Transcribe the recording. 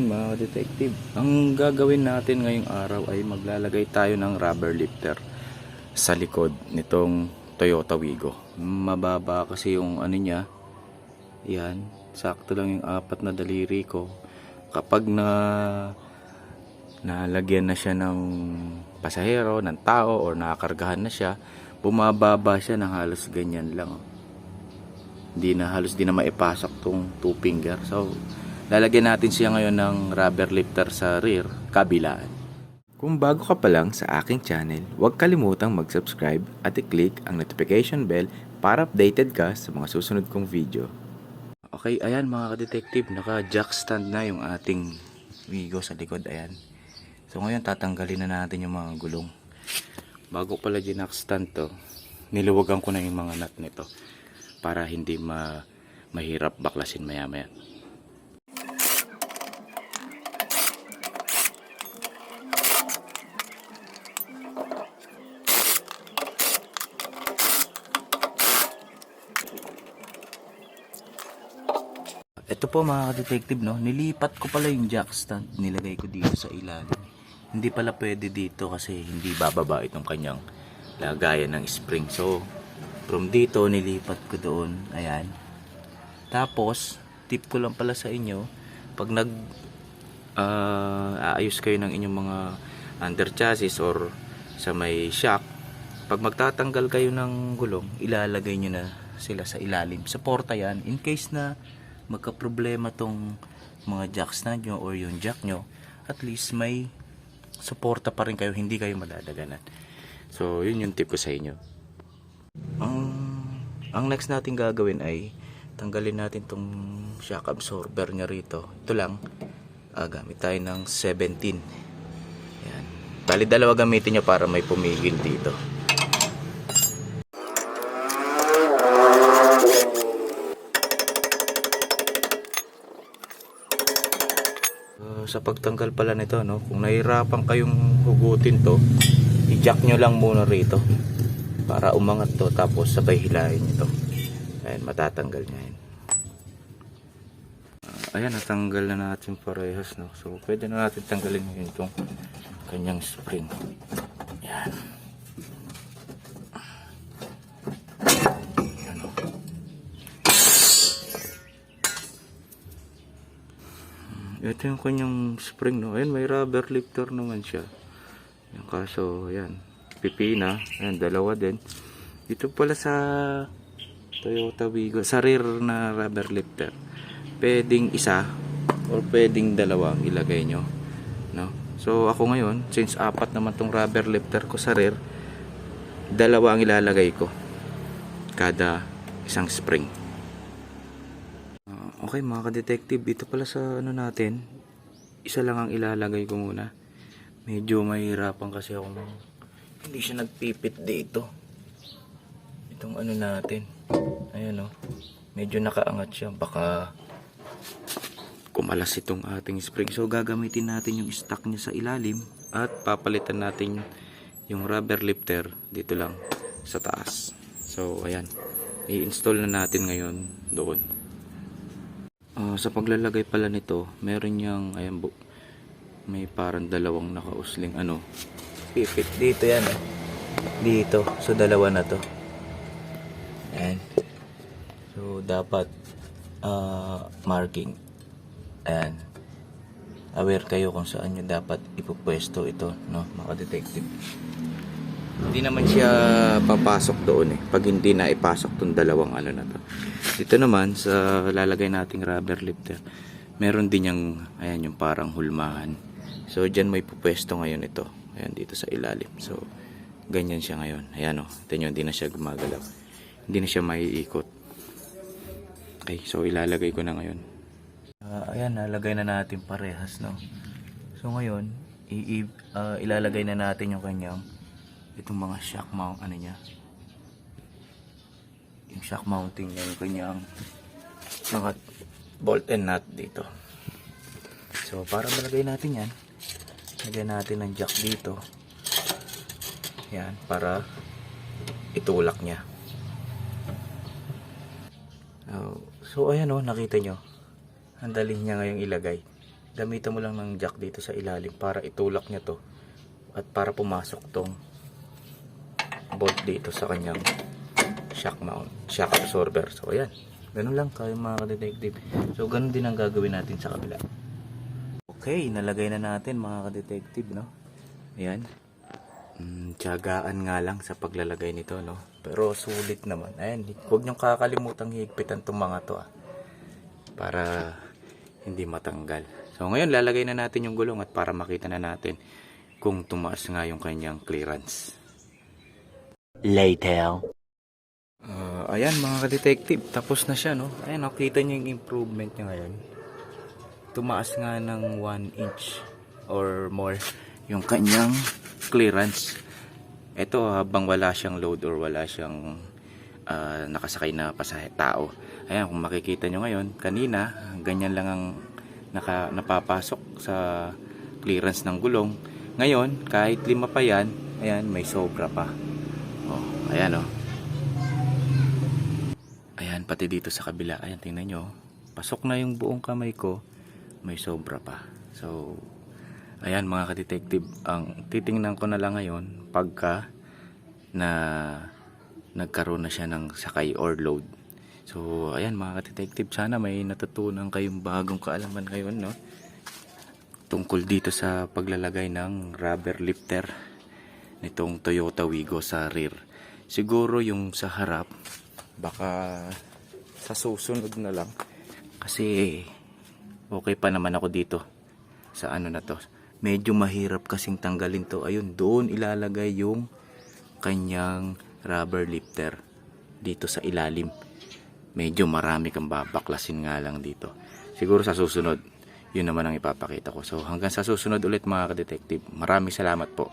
morning mga detective. Ang gagawin natin ngayong araw ay maglalagay tayo ng rubber lifter sa likod nitong Toyota Wigo. Mababa kasi yung ano niya. Yan, sakto lang yung 4 na daliri ko. Kapag nalagyan na siya ng pasahero, ng tao, or nakakargahan na siya, bumababa siya ng halos ganyan lang. Halos di na maipasok tong 2 finger. So lalagyan natin siya ngayon ng rubber lifter sa rear, kabilaan. Kung bago ka pa lang sa aking channel, huwag kalimutang mag-subscribe at i-click ang notification bell para updated ka sa mga susunod kong video. Okay, ayan mga ka-detective, naka-jack stand na yung ating Wigo sa likod, ayan. So ngayon tatanggalin na natin yung mga gulong. Bago pala jack stand to, niluwagan ko na yung mga nut nito para hindi mahirap baklasin maya-maya. Ito po mga ka-detective, no, nilipat ko pala yung jack stand, nilagay ko dito sa ilalim. Hindi pala pwede dito kasi hindi bababa itong kanyang lagayan ng spring. So from dito nilipat ko doon, ayan. Tapos tip ko lang pala sa inyo, pag aayos kayo ng inyong mga under chassis or sa may shock, pag magtatanggal kayo ng gulong, ilalagay nyo na sila sa ilalim. Suporta yan in case na magka-problema tong mga jack stand nyo or yung jack nyo, at least may suporta pa rin kayo, hindi kayo madadaganan. So yun yung tip ko sa inyo. Ang next natin gagawin ay tanggalin natin tong shock absorber nya rito. Ito lang, gamit tayo ng 17. Yan. Bali dalawa gamitin nyo para may pumigil dito. Sa pagtanggal pala nito, no, kung nahirapan kayong hugutin to, i-jack nyo lang muna rito para umangat to, tapos sabay hilahin nyo to. Ayan, matatanggal nya yan. Ayan, natanggal na natin parehas, no. So pwede na natin tanggalin ngayon itong kanyang spring. Ayan. Ito yung kanyang spring, no. Ayan, may rubber lifter naman siya. Yung kaso, ayan, pipina. Ayan, dalawa din. Dito pala sa Toyota Wigo, sa rear na rubber lifter, pwedeng isa or pwedeng dalawa ang ilagay nyo, no. So ako ngayon, since 4 naman tong rubber lifter ko sa rear, dalawa ang ilalagay ko kada isang spring. Okay mga ka-detective, dito pala sa ano natin, isa lang ang ilalagay ko muna. Medyo mahirapan kasi ako, hindi siya nagpipit dito. Itong ano natin, ayan o, medyo nakaangat siya, baka kumalas itong ating spring. So gagamitin natin yung stock niya sa ilalim at papalitan natin yung rubber lifter dito lang sa taas. So ayan, i-install na natin ngayon doon. Sa paglalagay pala nito, meron niyang, ayan, may parang dalawang nakausling ano, pipit dito yan, dito, so dalawa na to. Ayan. So dapat marking, ayan, aware kayo kung saan nyo dapat ipupwesto ito, no, mga detective. Hindi naman siya papasok doon pag hindi na ipasok tong dalawang ano na to. Dito naman sa lalagay nating rubber lifter, meron din yung, ayan, yung parang hulmahan. So dyan may pupwesto ngayon ito, ayan, dito sa ilalim. So ganyan siya ngayon, ayan o, ito nyo, hindi na siya gumagalaw, hindi na siya maiikot. Okay, so ilalagay ko na ngayon. Ayan, nalagay na natin parehas, no. So ngayon ilalagay na natin yung kanyang, itong mga shock mount, ano niya, yung shock mounting niya, yung kanyang mga bolt and nut dito. So para malagay natin yan, lagyan natin ng jack dito, yan, para itulak niya. So ayan o, nakita nyo, ang dali niya ngayong ilagay. gamitan mo lang ng jack dito sa ilalim para itulak niya to at para pumasok tong bolt dito sa kanyang shock mount, shock absorber. So ayan, ganun lang kayo mga ka-detective. So ganun din ang gagawin natin sa kabila. Okay, nalagay na natin mga ka-detective, no? Ayan. Tiyagaan nga lang sa paglalagay nito, no? Pero sulit naman. Ayan, huwag niyong kakalimutang higpitan itong mga to, para hindi matanggal. So ngayon, lalagay na natin yung gulong at para makita na natin kung tumaas nga yung kanyang clearance. Later. Ayan mga ka-detective, tapos na siya, no? Ayan, nakita niyo yung improvement niya ngayon. Tumaas nga ng 1 inch or more yung kanyang clearance. Ito habang wala siyang load or wala siyang nakasakay na tao. Ayan, kung makikita nyo ngayon, kanina ganyan lang ang napapasok sa clearance ng gulong. Ngayon, kahit 5 pa yan, ayan, may sobra pa. Oh, ayan oh. Ayan, pati dito sa kabila, ayan, tingnan nyo, pasok na yung buong kamay ko, may sobra pa. So ayan mga ka-detective, ang titingnan ko na lang ngayon pagka na nagkaroon na siya ng sakay or load. So ayan mga ka-detective, sana may natutunan kayong bagong kaalaman ngayon, no? Tungkol dito sa paglalagay ng rubber lifter nitong Toyota Wigo sa rear. Siguro yung sa harap baka sa susunod na lang, kasi okay pa naman ako dito sa ano na to. Medyo mahirap kasing tanggalin to. Ayun, doon ilalagay yung kanyang rubber lifter dito sa ilalim. Medyo marami kang babaklasin nga lang dito. Siguro sa susunod, yun naman ang ipapakita ko. So hanggang sa susunod ulit mga ka-detective. Maraming salamat po.